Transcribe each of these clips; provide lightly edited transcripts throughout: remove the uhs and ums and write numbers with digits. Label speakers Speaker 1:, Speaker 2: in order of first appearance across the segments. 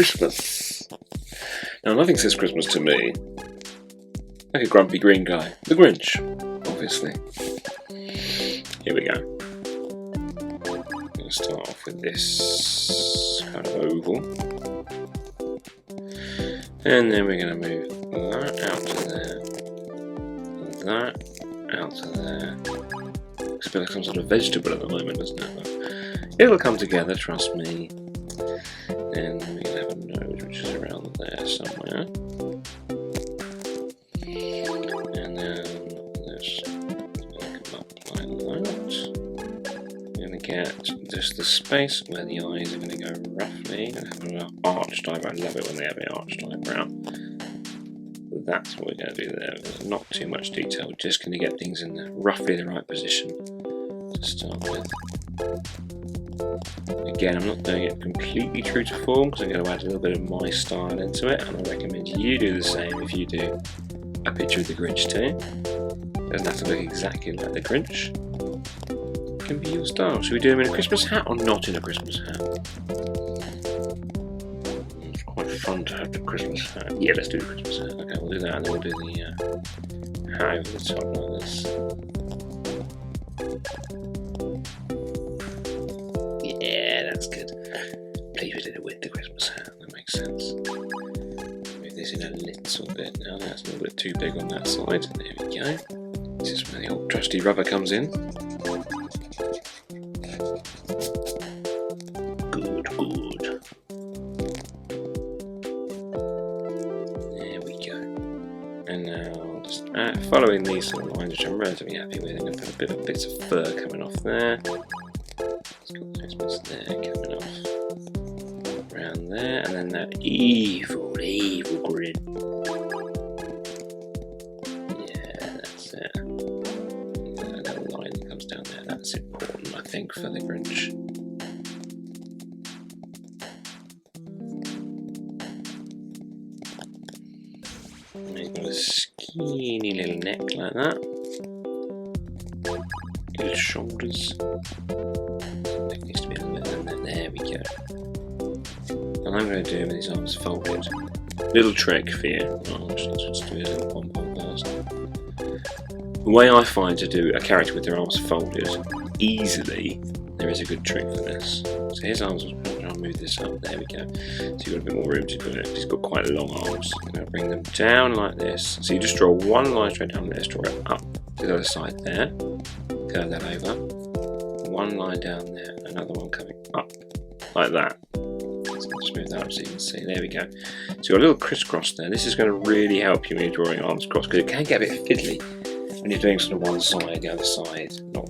Speaker 1: Christmas. Now, nothing says Christmas to me like a grumpy green guy. The Grinch, obviously. Here we go. I'm going to start off with this kind of oval. And then we're going to move that out to there. That out to there. It's a bit like some sort of vegetable at the moment, doesn't it? But it'll come together, trust me. And we're going to have a nose which is around there somewhere. And then let's come up like that. We're going to get just the space where the eyes are going to go roughly. Going to have an arched eyebrow. I love it when they have an arched eyebrow. That's what we're going to do there. There's not too much detail. We're just going to get things in roughly the right position to start with. Again, I'm not doing it completely true to form because I'm going to add a little bit of my style into it, and I recommend you do the same if you do a picture of the Grinch too. Doesn't have to look exactly like the Grinch. It can be your style. Should we do him in a Christmas hat or not in a Christmas hat? It's quite fun to have the Christmas hat. Yeah, let's do the Christmas hat. Okay, we'll do that, and then we'll do the hat over the top like this. Yeah, that's good. Please we did it with the Christmas hat. That makes sense. Move this in a little bit now. That's a little bit too big on that side. There we go. This is where the old trusty rubber comes in. Good, good. There we go. And now just following these sort of lines, which I'm relatively happy with. I'm going to put a bit of fur coming off there. It's got those bits there coming off. Around there, and then that evil grin. Yeah, that's it. That little line that comes down there, that's important, I think, for the Grinch. And he's got a skinny little neck like that. Little shoulders. Neck needs to be a little bit like that. There we go. And I'm going to do him with his arms folded. Little trick for you. Oh, let's do a little pom-pom first. The way I find to do a character with their arms folded easily, there is a good trick for this. So his arms, I'll move this up, there we go. So you've got a bit more room to do it. He's got quite long arms. I'm going to bring them down like this. So you just draw one line straight down there, draw it up to the other side there. Curve that over. One line down there, another one coming up, like that. So I'll just move that up so you can see. There we go. So you've got a little crisscross there. This is going to really help you when you're drawing arms across, because it can get a bit fiddly when you're doing sort of one side, the other side, not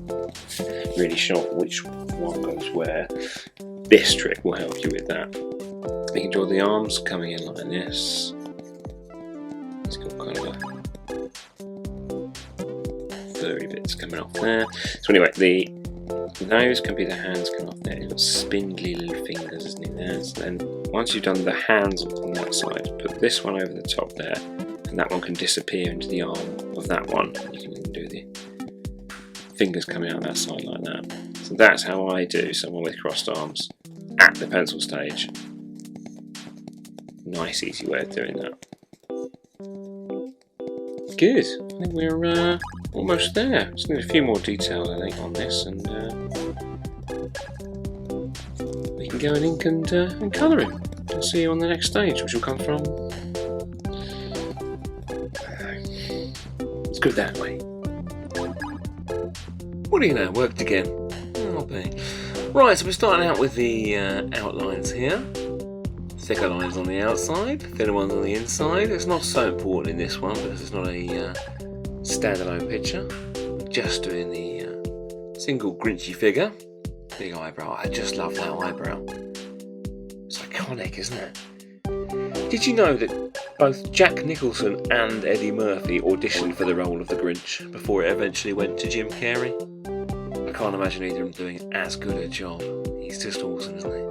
Speaker 1: really sure which one goes where. This trick will help you with that. You can draw the arms coming in like this. It's got kind of a furry bits coming off there. So anyway, the nose can be the hands coming off there. You've got spindly little fingers, isn't it? There. So then once you've done the hands on that side, put this one over the top there, and that one can disappear into the arm of that one. You can even do the fingers coming out that side like that. So that's how I do someone with crossed arms at the pencil stage. Nice easy way of doing that. Good. I think we're almost there. Just need a few more details, I think, on this, and we can go and ink and colour it. I'll see you on the next stage, which will come from. Let's go that way. What do you know? Worked again. I'll be. Right, so we're starting out with the outlines here. Thicker lines on the outside, thinner ones on the inside. It's not so important in this one because it's not a standalone picture. We're just doing the single Grinchy figure. Big eyebrow. I just love that eyebrow. It's iconic, isn't it? Did you know that both Jack Nicholson and Eddie Murphy auditioned for the role of the Grinch before it eventually went to Jim Carrey? I can't imagine either of them doing as good a job. He's just awesome, isn't he?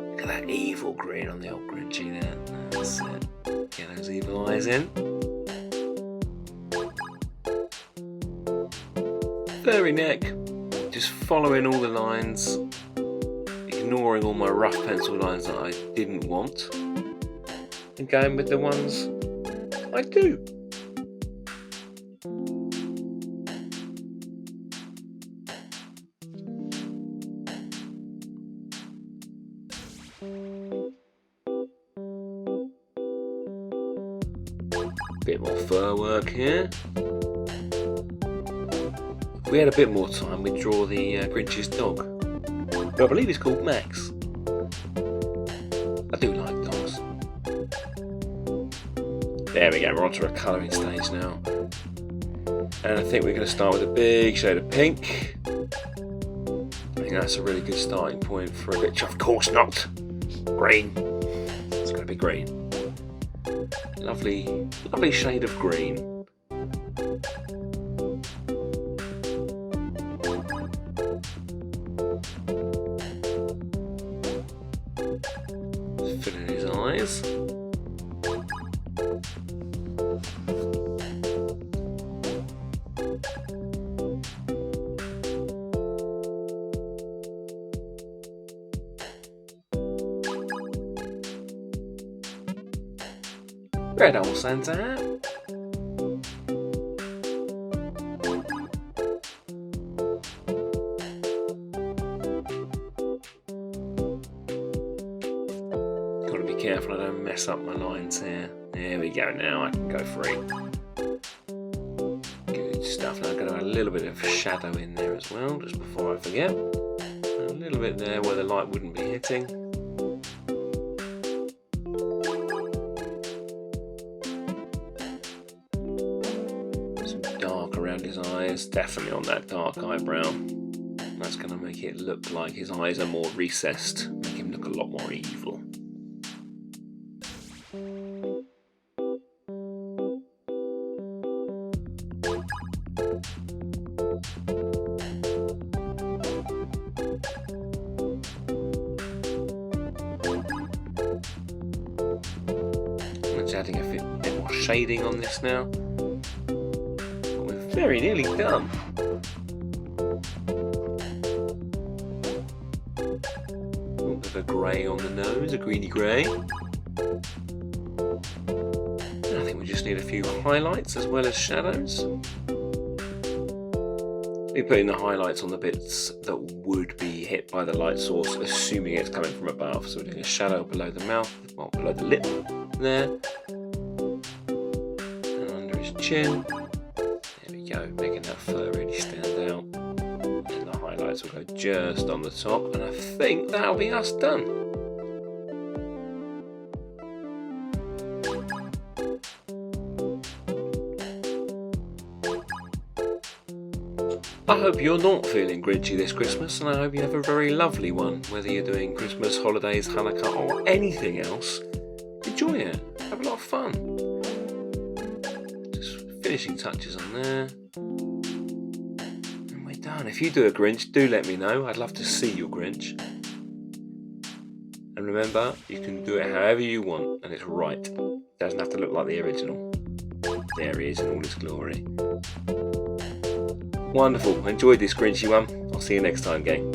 Speaker 1: Look at that evil grin on the old Grinchy there. That's it. Get those evil eyes in. Furry neck. Just following all the lines. ignoring all my rough pencil lines that I didn't want and going with the ones I do. Bit more fur work here. If we had a bit more time, we'd draw the Grinch's dog. But I believe he's called Max. I do like dogs. There we go, we're onto a colouring stage now. And I think we're going to start with a big shade of pink. I think that's a really good starting point for a bit. Of course not! Green. It's going to be green. Lovely, lovely shade of green. Fill in his eyes. Red old Santa. Gotta be careful I don't mess up my lines here. There we go, now I can go free. Good stuff. Now I'm going to add a little bit of shadow in there as well, just before I forget. A little bit there where the light wouldn't be hitting. Around his eyes, definitely on that dark eyebrow. That's going to make it look like his eyes are more recessed, make him look a lot more evil. I'm just adding a bit more shading on this now. Very nearly done. A little bit of a grey on the nose, a greeny grey. I think we just need a few highlights as well as shadows. We're putting the highlights on the bits that would be hit by the light source, assuming it's coming from above. So we're doing a shadow below the mouth, well, below the lip there, and under his chin. Making that fur really stand out, and the highlights will go just on the top, and I think that'll be us done. I hope you're not feeling Grinchy this Christmas, and I hope you have a very lovely one, whether you're doing Christmas, holidays, Hanukkah or anything else. Enjoy it, have a lot of fun. Just finishing touches on there. And we're done. If you do a Grinch, do let me know. I'd love to see your Grinch. And remember, you can do it however you want, and it's right. It doesn't have to look like the original. There he is in all his glory. Wonderful. Enjoyed this Grinchy one. I'll see you next time, gang.